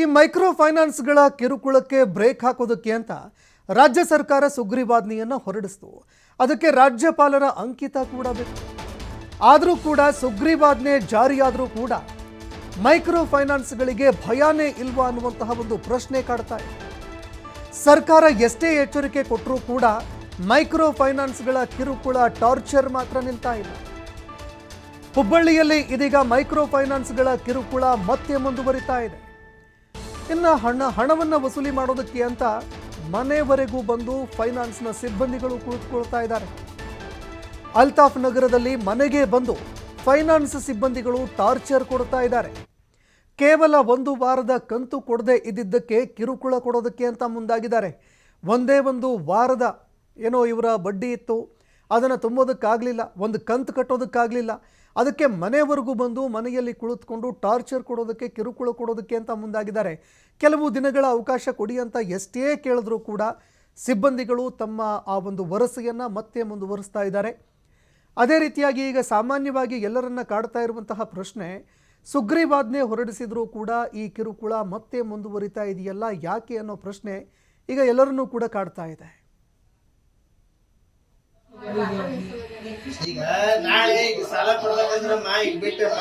ಈ micro ಫೈನಾನ್ಸ್ಗಳ ಕಿರುಕುಳಕ್ಕೆ break ಹಾಕೋದಕ್ಕೆ ಅಂತ ರಾಜ್ಯ ಸರ್ಕಾರ ಸುಗ್ರೀವಾಜ್ಞೆಯನ್ನು ಹೊರಡಿಸಿತು. ಅದಕ್ಕೆ ರಾಜ್ಯಪಾಲರ ಅಂಕಿತ ಕೂಡ ಬೇಕು. ಆದರೂ ಕೂಡ ಸುಗ್ರೀವಾಜ್ಞೆ ಜಾರಿಯಾದರೂ ಕೂಡ ಮೈಕ್ರೋ ಫೈನಾನ್ಸ್ಗಳಿಗೆ ಭಯನೇ ಇಲ್ವಾ ಅನ್ನುವಂತಹ ಒಂದು ಪ್ರಶ್ನೆ ಕಾಡ್ತಾ ಇದೆ. ಸರ್ಕಾರ ಎಷ್ಟೇ ಎಚ್ಚರಿಕೆ ಕೊಟ್ಟರೂ ಕೂಡ ಮೈಕ್ರೋ ಫೈನಾನ್ಸ್ಗಳ ಕಿರುಕುಳ ಟಾರ್ಚರ್ ಮಾತ್ರ ನಿಲ್ತಾ ಇಲ್ಲ. ಹುಬ್ಬಳ್ಳಿಯಲ್ಲಿ ಇದೀಗ ಮೈಕ್ರೋ ಫೈನಾನ್ಸ್ಗಳ ಕಿರುಕುಳ ಮತ್ತೆ ಮುಂದುವರಿತಾ ಇದೆ. ಇನ್ನು ಹಣವನ್ನು ವಸೂಲಿ ಮಾಡೋದಕ್ಕೆ ಅಂತ ಮನೆವರೆಗೂ ಬಂದು ಫೈನಾನ್ಸ್ನ ಸಿಬ್ಬಂದಿಗಳು ಕುಳಿತುಕೊಳ್ತಾ ಇದ್ದಾರೆ. ಅಲ್ತಾಫ್ ನಗರದಲ್ಲಿ ಮನೆಗೆ ಬಂದು ಫೈನಾನ್ಸ್ ಸಿಬ್ಬಂದಿಗಳು ಟಾರ್ಚರ್ ಕೊಡ್ತಾ ಇದ್ದಾರೆ. ಕೇವಲ ಒಂದು ವಾರದ ಕಂತು ಕೊಡದೆ ಇದ್ದಿದ್ದಕ್ಕೆ ಕಿರುಕುಳ ಕೊಡೋದಕ್ಕೆ ಅಂತ ಮುಂದಾಗಿದ್ದಾರೆ. ಒಂದೇ ಒಂದು ವಾರದ ಏನೋ ಇವರ ಬಡ್ಡಿ ಇತ್ತು, ಅದನ್ನು ತುಂಬೋದಕ್ಕಾಗಲಿಲ್ಲ, ಒಂದು ಕಂತು ಕಟ್ಟೋದಕ್ಕಾಗಲಿಲ್ಲ, ಅದಕ್ಕೆ ಮನೆವರೆಗೂ ಬಂದು ಮನೆಯಲ್ಲಿ ಕುಳಿತುಕೊಂಡು ಟಾರ್ಚರ್ ಕೊಡೋದಕ್ಕೆ, ಕಿರುಕುಳ ಕೊಡೋದಕ್ಕೆ ಅಂತ ಮುಂದಾಗಿದ್ದಾರೆ. ಕೆಲವು ದಿನಗಳ ಅವಕಾಶ ಕೊಡಿ ಅಂತ ಎಷ್ಟೇ ಕೇಳಿದ್ರೂ ಕೂಡ ಸಿಬ್ಬಂದಿಗಳು ತಮ್ಮ ಆ ಒಂದು ವರಸೆಯನ್ನು ಮತ್ತೆ ಮುಂದುವರಿಸ್ತಾ ಇದ್ದಾರೆ. ಅದೇ ರೀತಿಯಾಗಿ ಈಗ ಸಾಮಾನ್ಯವಾಗಿ ಎಲ್ಲರನ್ನ ಕಾಡ್ತಾ ಇರುವಂತಹ ಪ್ರಶ್ನೆ, ಸುಗ್ರೀವಾಜ್ಞೆ ಹೊರಡಿಸಿದರೂ ಕೂಡ ಈ ಕಿರುಕುಳ ಮತ್ತೆ ಮುಂದುವರಿತಾ ಇದೆಯಲ್ಲ, ಯಾಕೆ ಅನ್ನೋ ಪ್ರಶ್ನೆ ಈಗ ಎಲ್ಲರನ್ನೂ ಕೂಡ ಕಾಡ್ತಾ ಇದೆ. ಈಗ ನಾಳೆ ಈಗ ಸಾಲ ಕೊಡ್ಬೇಕಂದ್ರಮ್ಮ ಈಗ ಬಿಟ್ಟಮ್ಮ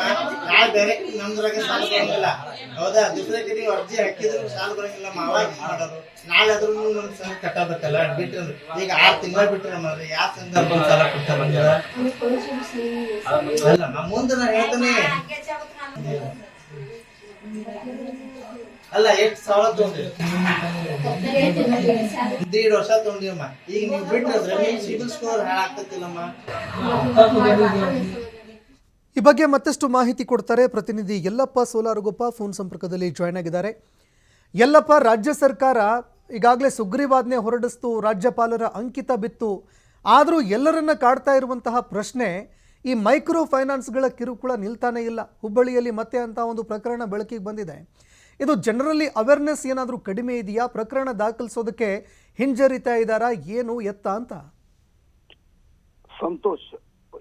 ನಾಳೆ ಬೇರೆ ನಮ್ದ್ರಾಗ ಸಾಲ ಬರಂಗಿಲ್ಲ. ಹೌದಾ? ದುಸರೆ ಕಡೆ ಅರ್ಜಿ ಹಾಕಿದ್ರು ಸಾಲ ಬರಂಗಿಲ್ಲ. ಅವಾಗ ಮಾಡೋರು ನಾಳೆ ಆದ್ರೂ ನಮ್ ಸಂಘ ಕಟ್ಟಬೇಕಲ್ಲ. ಬಿಟ್ರಂದ್ರೆ ಈಗ 6 ತಿಂಗಳ ಬಿಟ್ರಮ್ಮ ಯಾವ ಸಂಘ ಸಾಲ ಕೊಡ್ತಾರ? ಅಲ್ಲಮ್ಮ ಮುಂದೆ ನಾ ಹೇಳ್ತಾನೆ ಅಲ್ಲ, ಎಷ್ಟು ಸಾಲ ತಗೊಂಡ್ರಿ? 1.5 ವರ್ಷ ತಗೊಂಡಿವಮ್ಮ. ಈಗ ನೀವು ಬಿಟ್ರೆ ನಿಮ್ ಸಿಬಿಲ್ ಸ್ಕೋರ್ ಹಾಳಾಗ್ತತಿಲ್ಲಮ್ಮ. ಈ ಬಗ್ಗೆ ಮತ್ತಷ್ಟು ಮಾಹಿತಿ ಕೊಡ್ತಾರೆ ಪ್ರತಿನಿಧಿ ಯಲ್ಲಪ್ಪ ಸೋಲಾರಗೊಪ್ಪ ಫೋನ್ ಸಂಪರ್ಕದಲ್ಲಿ ಜಾಯ್ನ್ ಆಗಿದ್ದಾರೆ. ಯಲ್ಲಪ್ಪ, ರಾಜ್ಯ ಸರ್ಕಾರ ಈಗಾಗಲೇ ಸುಗ್ರೀವಾಜ್ಞೆ ಹೊರಡಿಸ್ತು, ರಾಜ್ಯಪಾಲರ ಅಂಕಿತ ಬಿತ್ತು, ಆದರೂ ಎಲ್ಲರನ್ನ ಕಾಡ್ತಾ ಇರುವಂತಹ ಪ್ರಶ್ನೆ, ಈ ಮೈಕ್ರೋ ಫೈನಾನ್ಸ್ಗಳ ಕಿರುಕುಳ ನಿಲ್ತಾನೇ ಇಲ್ಲ. ಹುಬ್ಬಳ್ಳಿಯಲ್ಲಿ ಮತ್ತೆ ಅಂತ ಒಂದು ಪ್ರಕರಣ ಬೆಳಕಿಗೆ ಬಂದಿದೆ. ಇದು ಜನರಲ್ಲಿ ಅವೇರ್ನೆಸ್ ಏನಾದರೂ ಕಡಿಮೆ ಇದೆಯಾ? ಪ್ರಕರಣ ದಾಖಲಿಸೋದಕ್ಕೆ ಹಿಂಜರಿತಾ ಇದ್ದಾರಾ? ಏನು ಎತ್ತ ಅಂತ? ಸಂತೋಷ್,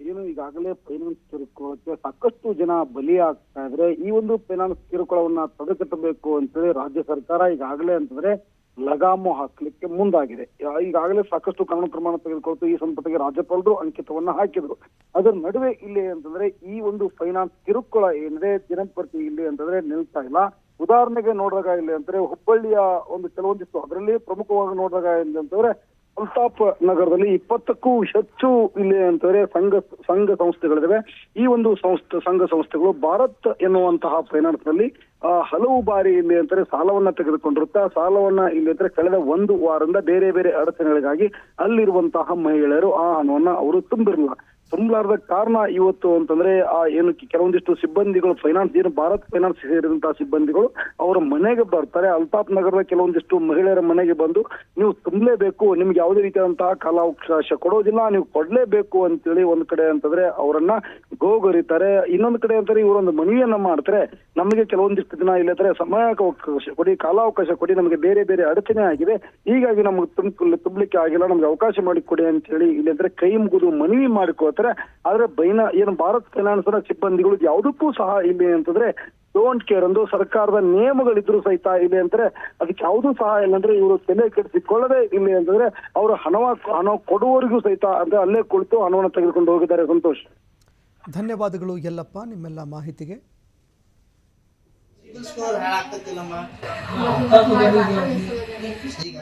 ಏನು ಈಗಾಗಲೇ ಫೈನಾನ್ಸ್ ಕಿರುಕುಳಕ್ಕೆ ಸಾಕಷ್ಟು ಜನ ಬಲಿಯಾಗ್ತಾ ಇದ್ರೆ, ಈ ಒಂದು ಫೈನಾನ್ಸ್ ಕಿರುಕುಳವನ್ನ ತಡೆಗಟ್ಟಬೇಕು ಅಂತೇಳಿ ರಾಜ್ಯ ಸರ್ಕಾರ ಈಗಾಗಲೇ ಅಂತಂದ್ರೆ ಲಗಾಮು ಹಾಕ್ಲಿಕ್ಕೆ ಮುಂದಾಗಿದೆ. ಈಗಾಗಲೇ ಸಾಕಷ್ಟು ಕಾನೂನು ಕ್ರಮ ತೆಗೆದುಕೊಳ್ತು. ಈ ಸಂಪತ್ತಿಗೆ ರಾಜ್ಯಪಾಲರು ಅಂಕಿತವನ್ನ ಹಾಕಿದ್ರು. ಅದರ ನಡುವೆ ಇಲ್ಲಿ ಅಂತಂದ್ರೆ ಈ ಒಂದು ಫೈನಾನ್ಸ್ ಕಿರುಕುಳ ಏನಿದೆ ದಿನಂಪ್ರತಿ ಇಲ್ಲಿ ಅಂತಂದ್ರೆ ನಿಲ್ತಾ ಇಲ್ಲ. ಉದಾಹರಣೆಗೆ ನೋಡಿದಾಗ ಇಲ್ಲಿ ಅಂತಂದ್ರೆ ಹುಬ್ಬಳ್ಳಿಯ ಒಂದು ಕೆಲವೊಂದಿಷ್ಟು, ಅದರಲ್ಲಿ ಪ್ರಮುಖವಾಗಿ ನೋಡಿದಾಗ ಇಲ್ಲಿ ಅಂತಂದ್ರೆ ಅಲ್ತಾಫ್ ನಗರದಲ್ಲಿ 20ಕ್ಕೂ ಹೆಚ್ಚು ಇಲ್ಲಿ ಅಂತಂದ್ರೆ ಸಂಘ ಸಂಸ್ಥೆಗಳಿವೆ. ಈ ಒಂದು ಸಂಘ ಸಂಸ್ಥೆಗಳು ಭಾರತ್ ಎನ್ನುವಂತಹ ಫೈನಾನ್ಸ್ ನಲ್ಲಿ ಹಲವು ಬಾರಿ ಇಲ್ಲಿ ಅಂತಾರೆ ಸಾಲವನ್ನ ತೆಗೆದುಕೊಂಡಿರುತ್ತೆ. ಆ ಸಾಲವನ್ನ ಇಲ್ಲಿ ಅಂದ್ರೆ ಕಳೆದ 1 ವಾರದಿಂದ ಬೇರೆ ಬೇರೆ ಅಡಚಣೆಗಳಿಗಾಗಿ ಅಲ್ಲಿರುವಂತಹ ಮಹಿಳೆಯರು ಆ ಹಣವನ್ನ ಅವರು ತುಂಬಲಾರದ ಕಾರಣ ಇವತ್ತು ಅಂತಂದ್ರೆ ಏನು ಕೆಲವೊಂದಿಷ್ಟು ಸಿಬ್ಬಂದಿಗಳು ಫೈನಾನ್ಸ್ ಏನು ಭಾರತ್ ಫೈನಾನ್ಸ್ ಸೇರಿದಂತಹ ಸಿಬ್ಬಂದಿಗಳು ಅವರ ಮನೆಗೆ ಬರ್ತಾರೆ. ಅಲ್ತಾಫ್ ನಗರದ ಕೆಲವೊಂದಿಷ್ಟು ಮಹಿಳೆಯರ ಮನೆಗೆ ಬಂದು ನೀವು ತುಂಬಲೇಬೇಕು, ನಿಮ್ಗೆ ಯಾವುದೇ ರೀತಿಯಾದಂತಹ ಕಾಲಾವಕಾಶ ಕೊಡೋದಿಲ್ಲ, ನೀವು ಕೊಡ್ಲೇಬೇಕು ಅಂತೇಳಿ ಒಂದ್ ಕಡೆ ಅಂತಂದ್ರೆ ಅವರನ್ನ ಗೋಗರಿತಾರೆ. ಇನ್ನೊಂದು ಕಡೆ ಅಂತಾರೆ ಇವರೊಂದು ಮನವಿಯನ್ನ ಮಾಡ್ತಾರೆ, ನಮಗೆ ಕೆಲವೊಂದಿಷ್ಟು ದಿನ ಇಲ್ಲದ್ರೆ ಸಮಯಾವಕಾಶ ಕೊಡಿ, ಕಾಲಾವಕಾಶ ಕೊಡಿ, ನಮಗೆ ಬೇರೆ ಬೇರೆ ಅಡಚಣೆ ಆಗಿದೆ, ಹೀಗಾಗಿ ನಮ್ಗೆ ತುಂಬಲಿಕ್ಕೆ ಆಗಿಲ್ಲ, ನಮ್ಗೆ ಅವಕಾಶ ಮಾಡಿಕೊಡಿ ಅಂತ ಹೇಳಿ ಇಲ್ಲಂದ್ರೆ ಕೈ ಮುಗಿದು ಮನವಿ ಮಾಡಿಕೊಳ್ತಾರೆ. ಆದ್ರೆ ಏನು ಭಾರತ್ ಫೈನಾನ್ಸ್ ನ ಸಿಬ್ಬಂದಿಗಳು ಯಾವುದಕ್ಕೂ ಸಹ ಇಲ್ಲಿ ಅಂತಂದ್ರೆ ಡೋಂಟ್ ಕೇರ್ ಅಂದು ಸರ್ಕಾರದ ನಿಯಮಗಳಿದ್ರು ಸಹಿತ ಇಲ್ಲಿ ಅಂದ್ರೆ ಅದಕ್ಕೆ ಯಾವುದೂ ಸಹ ಇಲ್ಲಂದ್ರೆ ಇವರು ತಲೆ ಕೆಡಿಸಿಕೊಳ್ಳದೆ ಇಲ್ಲಿ ಅಂತಂದ್ರೆ ಅವರು ಹಣ ಕೊಡುವವರಿಗೂ ಸಹಿತ ಅಂದ್ರೆ ಅಲ್ಲೇ ಕುಳಿತು ಹಣವನ್ನು ತೆಗೆದುಕೊಂಡು ಹೋಗಿದ್ದಾರೆ. ಸಂತೋಷ್, ಧನ್ಯವಾದಗಳು ಯಲ್ಲಪ್ಪ ನಿಮ್ಮೆಲ್ಲ ಮಾಹಿತಿಗೆ. ಸಿಬಿಲ್ ಸ್ಕೋರ್ ಹಾಳಾಗ್ತತಿಲ್ಲಮ್ಮ. ಈಗ